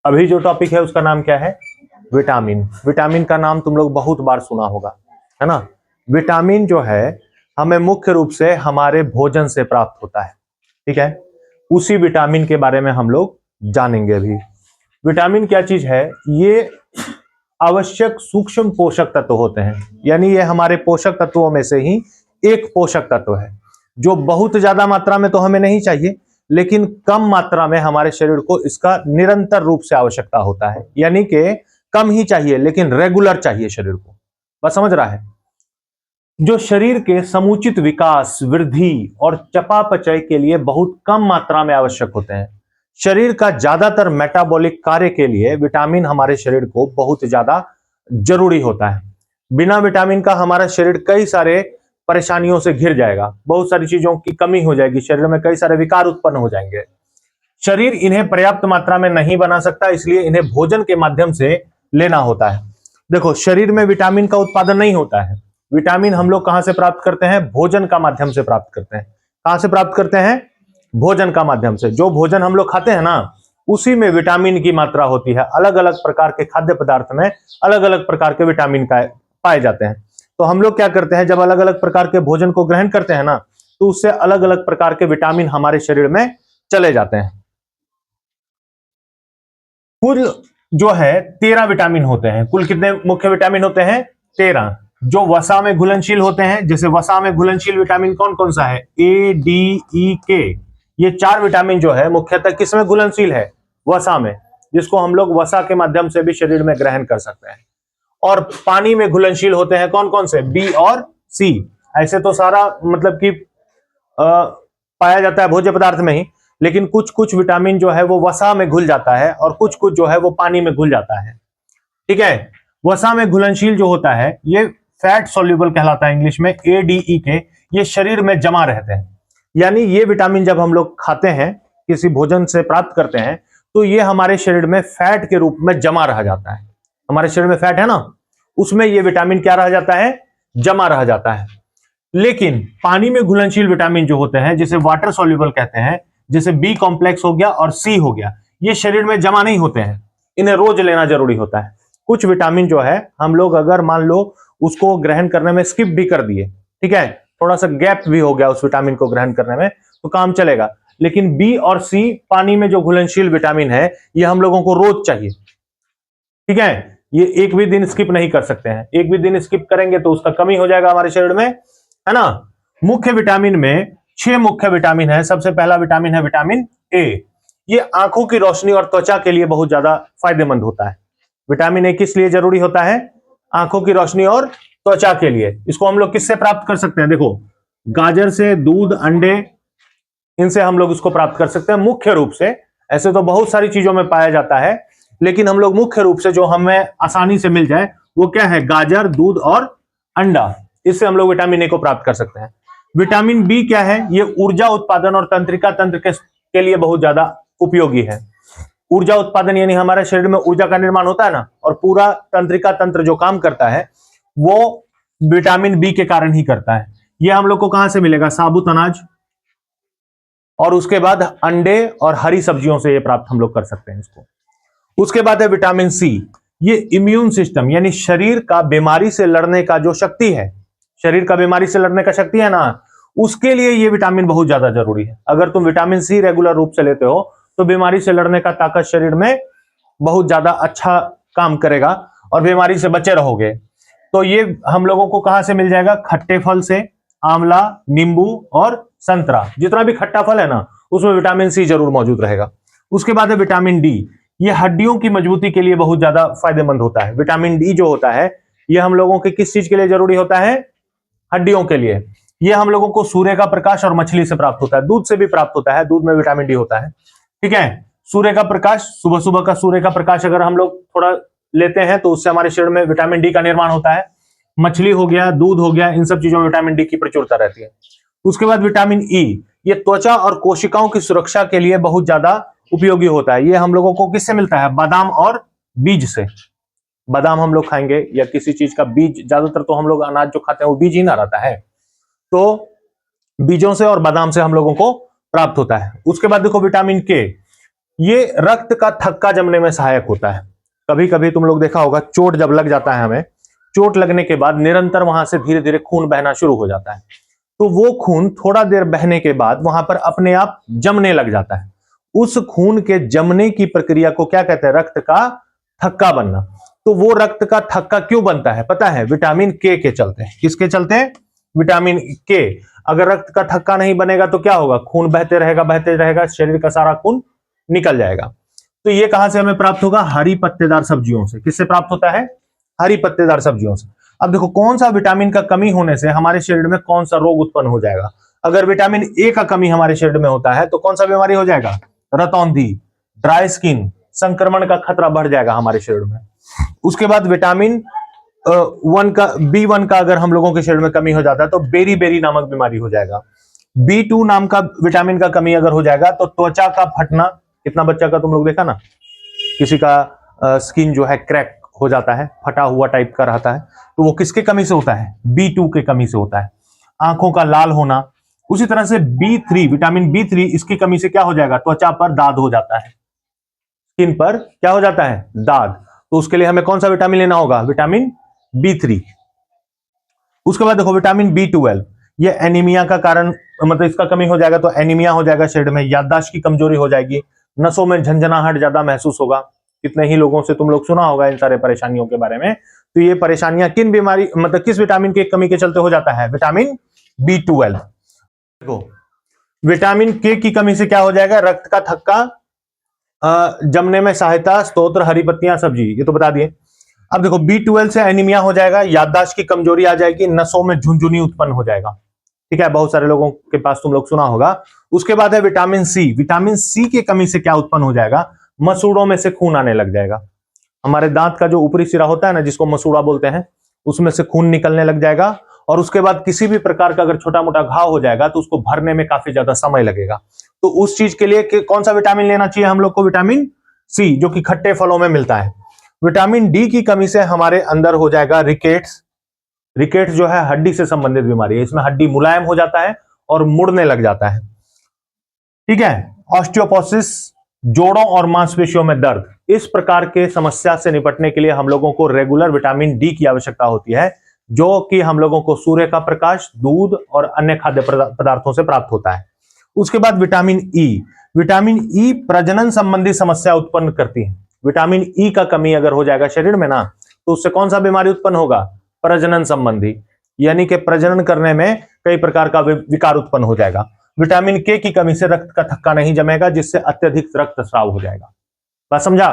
अभी जो टॉपिक है उसका नाम क्या है? विटामिन। विटामिन का नाम तुम लोग बहुत बार सुना होगा, है ना। विटामिन जो है हमें मुख्य रूप से हमारे भोजन से प्राप्त होता है, ठीक है। उसी विटामिन के बारे में हम लोग जानेंगे अभी। विटामिन क्या चीज है? ये आवश्यक सूक्ष्म पोषक तत्व होते हैं, यानी ये हमारे पोषक तत्वों में से ही एक पोषक तत्व है, जो बहुत ज्यादा मात्रा में तो हमें नहीं चाहिए, लेकिन कम मात्रा में हमारे शरीर को इसका निरंतर रूप से आवश्यकता होता है। यानी कि कम ही चाहिए लेकिन रेगुलर चाहिए शरीर को। बस समझ रहा है? जो शरीर के समुचित विकास, वृद्धि और चयापचय के लिए बहुत कम मात्रा में आवश्यक होते हैं। शरीर का ज्यादातर मेटाबॉलिक कार्य के लिए विटामिन हमारे शरीर को बहुत ज्यादा जरूरी होता है। बिना विटामिन का हमारा शरीर कई सारे परेशानियों से घिर जाएगा, बहुत सारी चीजों की कमी हो जाएगी, शरीर में कई सारे विकार उत्पन्न हो जाएंगे। शरीर इन्हें पर्याप्त मात्रा में नहीं बना सकता, इसलिए इन्हें भोजन के माध्यम से लेना होता है। देखो, शरीर में विटामिन का उत्पादन नहीं होता है। विटामिन हम लोग कहां से प्राप्त करते हैं? भोजन का माध्यम से प्राप्त करते हैं। कहां से प्राप्त करते हैं? भोजन का माध्यम से। जो भोजन हम लोग खाते हैं ना, उसी में विटामिन की मात्रा होती है। अलग अलग प्रकार के खाद्य पदार्थ में अलग अलग प्रकार के विटामिन का पाए जाते हैं। तो हम लोग क्या करते हैं, जब अलग अलग प्रकार के भोजन को ग्रहण करते हैं ना, तो उससे अलग अलग प्रकार के विटामिन हमारे शरीर में चले जाते हैं। कुल जो है 13 विटामिन होते हैं। कुल कितने मुख्य विटामिन होते हैं? 13, जो वसा में घुलनशील होते हैं। जैसे वसा में घुलनशील विटामिन कौन कौन सा है? ए, डी, ई, के। ये 4 विटामिन जो है मुख्यतः किसमें घुलनशील है? वसा में, जिसको हम लोग वसा के माध्यम से भी शरीर में ग्रहण कर सकते हैं। और पानी में घुलनशील होते हैं कौन कौन से? बी और सी। ऐसे तो सारा मतलब कि पाया जाता है भोज्य पदार्थ में ही, लेकिन कुछ कुछ विटामिन जो है वो वसा में घुल जाता है और कुछ कुछ जो है वो पानी में घुल जाता है, ठीक है। वसा में घुलनशील जो होता है ये फैट सोल्यूबल कहलाता है इंग्लिश में, ADE के। ये शरीर में जमा रहते हैं, यानी ये विटामिन जब हम लोग खाते हैं, किसी भोजन से प्राप्त करते हैं, तो ये हमारे शरीर में फैट के रूप में जमा रह जाता है। हमारे शरीर में फैट है ना, उसमें ये विटामिन क्या रह जाता है? जमा रह जाता है। लेकिन पानी में घुलनशील विटामिन जो होते हैं, जिसे वाटर सोल्यूबल कहते हैं, जैसे बी कॉम्प्लेक्स हो गया और सी हो गया, ये शरीर में जमा नहीं होते हैं, इन्हें रोज लेना जरूरी होता है। कुछ विटामिन जो है हम लोग अगर मान लो उसको ग्रहण करने में स्किप भी कर दिए, ठीक है, थोड़ा सा गैप भी हो गया उस विटामिन को ग्रहण करने में, तो काम चलेगा। लेकिन बी और सी पानी में जो घुलनशील विटामिन है, ये हम लोगों को रोज चाहिए, ठीक है। ये एक भी दिन स्किप नहीं कर सकते हैं। एक भी दिन स्किप करेंगे तो उसका कमी हो जाएगा हमारे शरीर में, है ना। मुख्य विटामिन में 6 मुख्य विटामिन है। सबसे पहला विटामिन है विटामिन ए। ये आंखों की रोशनी और त्वचा के लिए बहुत ज्यादा फायदेमंद होता है। विटामिन ए किस लिए जरूरी होता है? आंखों की रोशनी और त्वचा के लिए। इसको हम लोग किससे प्राप्त कर सकते हैं? देखो, गाजर से, दूध, अंडे, इनसे हम लोग इसको प्राप्त कर सकते हैं मुख्य रूप से। ऐसे तो बहुत सारी चीजों में पाया जाता है, लेकिन हम लोग मुख्य रूप से जो हमें आसानी से मिल जाए वो क्या है? गाजर, दूध और अंडा। इससे हम लोग विटामिन ए को प्राप्त कर सकते हैं। विटामिन बी क्या है? ये ऊर्जा उत्पादन और तंत्रिका तंत्र के लिए बहुत ज्यादा उपयोगी है। ऊर्जा उत्पादन यानी हमारे शरीर में ऊर्जा का निर्माण होता है ना, और पूरा तंत्रिका तंत्र जो काम करता है वो विटामिन बी के कारण ही करता है। ये हम लोग को कहां से मिलेगा? साबुत अनाज और उसके बाद अंडे और हरी सब्जियों से ये प्राप्त हम लोग कर सकते हैं इसको। उसके बाद है विटामिन सी। ये इम्यून सिस्टम यानी शरीर का बीमारी से लड़ने का जो शक्ति है, शरीर का बीमारी से लड़ने का शक्ति है ना, उसके लिए ये विटामिन बहुत ज्यादा जरूरी है। अगर तुम विटामिन सी रेगुलर रूप से लेते हो तो बीमारी से लड़ने का ताकत शरीर में बहुत ज्यादा अच्छा काम करेगा और बीमारी से बचे रहोगे। तो ये हम लोगों को कहां से मिल जाएगा? खट्टे फल से, आंवला, नींबू और संतरा। जितना भी खट्टा फल है ना, उसमें विटामिन सी जरूर मौजूद रहेगा। उसके बाद है विटामिन डी। ये हड्डियों की मजबूती के लिए बहुत ज्यादा फायदेमंद होता है। विटामिन डी जो होता है ये हम लोगों के किस चीज के लिए जरूरी होता है? हड्डियों के लिए। ये हम लोगों को सूर्य का प्रकाश और मछली से प्राप्त होता है, दूध से भी प्राप्त होता है, दूध में विटामिन डी होता है, ठीक है। सूर्य का प्रकाश, सुबह सुबह का सूर्य का प्रकाश अगर हम लोग थोड़ा लेते हैं तो उससे हमारे शरीर में विटामिन डी का निर्माण होता है। मछली हो गया, दूध हो गया, इन सब चीजों में विटामिन डी की प्रचुरता रहती है। उसके बाद विटामिन ई। ये त्वचा और कोशिकाओं की सुरक्षा के लिए बहुत ज्यादा उपयोगी होता है। ये हम लोगों को किससे मिलता है? बादाम और बीज से। बादाम हम लोग खाएंगे या किसी चीज का बीज, ज्यादातर तो हम लोग अनाज जो खाते हैं वो बीज ही ना रहता है, तो बीजों से और बादाम से हम लोगों को प्राप्त होता है। उसके बाद देखो विटामिन के। ये रक्त का थक्का जमने में सहायक होता है। कभी कभी तुम लोग देखा होगा, चोट जब लग जाता है हमें, चोट लगने के बाद निरंतर वहां से धीरे धीरे खून बहना शुरू हो जाता है, तो वो खून थोड़ा देर बहने के बाद वहां पर अपने आप जमने लग जाता है। उस खून के जमने की प्रक्रिया को क्या कहते हैं? रक्त का थक्का बनना। तो वो रक्त का थक्का क्यों बनता है पता है? विटामिन के चलते। किसके चलते? विटामिन के। अगर रक्त का थक्का नहीं बनेगा तो क्या होगा? खून बहते रहेगा, शरीर का सारा खून निकल जाएगा। तो ये कहां से हमें प्राप्त होगा? हरी पत्तेदार सब्जियों से। किससे प्राप्त होता है? हरी पत्तेदार सब्जियों से। अब देखो, कौन सा विटामिन का कमी होने से हमारे शरीर में कौन सा रोग उत्पन्न हो जाएगा? अगर विटामिन ए का कमी हमारे शरीर में होता है तो कौन सा बीमारी हो जाएगा? रतौंधी, ड्राई स्किन, संक्रमण का खतरा बढ़ जाएगा हमारे शरीर में। उसके बाद विटामिन B1 का अगर हम लोगों के शरीर में कमी हो जाता है तो बेरी बेरी नामक बीमारी हो जाएगा। B2 नाम का विटामिन का कमी अगर हो जाएगा तो त्वचा का फटना। कितना बच्चा का तुम लोग देखा ना, किसी का स्किन जो है क्रैक हो जाता है, फटा हुआ टाइप का रहता है, तो वो किसके कमी से होता है? B2 के कमी से होता है। आंखों का लाल होना। उसी तरह से B3, विटामिन B3, इसकी कमी से क्या हो जाएगा? त्वचा पर दाद हो जाता है, स्किन पर क्या हो जाता है? दाद। तो उसके लिए हमें कौन सा विटामिन लेना होगा? Vitamin B3। उसके बाद देखो विटामिन B12, ये एनीमिया का कारण, मतलब इसका कमी हो जाएगा तो एनीमिया हो जाएगा शरीर में, याददाश्त की कमजोरी हो जाएगी, नसों में झंझनाहट ज्यादा महसूस होगा। कितने ही लोगों से तुम लोग सुना होगा इन सारे परेशानियों के बारे में। तो ये परेशानियां किन बीमारी, मतलब किस विटामिन की कमी के चलते हो जाता है? Vitamin B12। देखो, विटामिन के की कमी से क्या हो जाएगा? रक्त का थक्का जमने में सहायता, स्तोत्र, हरी पत्तियां, सब्जी, ये तो बता दिए। अब देखो, B12 से एनीमिया हो जाएगा, याददाश्त की कमजोरी आ जाएगी, नसों में झुनझुनी उत्पन्न हो जाएगा। ठीक है, बहुत सारे लोगों के पास तुम लोग सुना होगा। उसके बाद है विटामिन सी। विटामिन सी की कमी से क्या उत्पन्न हो जाएगा? मसूड़ों में से खून आने लग जाएगा। हमारे दांत का जो ऊपरी सिरा होता है ना, जिसको मसूड़ा बोलते हैं, उसमें से खून निकलने लग जाएगा। और उसके बाद किसी भी प्रकार का अगर छोटा मोटा घाव हो जाएगा तो उसको भरने में काफी ज्यादा समय लगेगा। तो उस चीज के लिए कौन सा विटामिन लेना चाहिए हम लोग को? विटामिन सी, जो कि खट्टे फलों में मिलता है। विटामिन डी की कमी से हमारे अंदर हो जाएगा रिकेट्स। रिकेट्स जो है हड्डी से संबंधित बीमारी है, इसमें हड्डी मुलायम हो जाता है और मुड़ने लग जाता है। ठीक है, ऑस्टियोपोरोसिस, जोड़ों और मांसपेशियों में दर्द, इस प्रकार के समस्या से निपटने के लिए हम लोगों को रेगुलर विटामिन डी की आवश्यकता होती है, जो कि हम लोगों को सूर्य का प्रकाश, दूध और अन्य खाद्य पदार्थों से प्राप्त होता है। उसके बाद विटामिन ई। विटामिन ई प्रजनन संबंधी समस्या उत्पन्न करती है। विटामिन ई का कमी अगर हो जाएगा शरीर में ना, तो उससे कौन सा बीमारी उत्पन्न होगा? प्रजनन संबंधी, यानी कि प्रजनन करने में कई प्रकार का विकार उत्पन्न हो जाएगा। विटामिन के की कमी से रक्त का थक्का नहीं जमेगा, जिससे अत्यधिक रक्तस्राव हो जाएगा। बात समझा?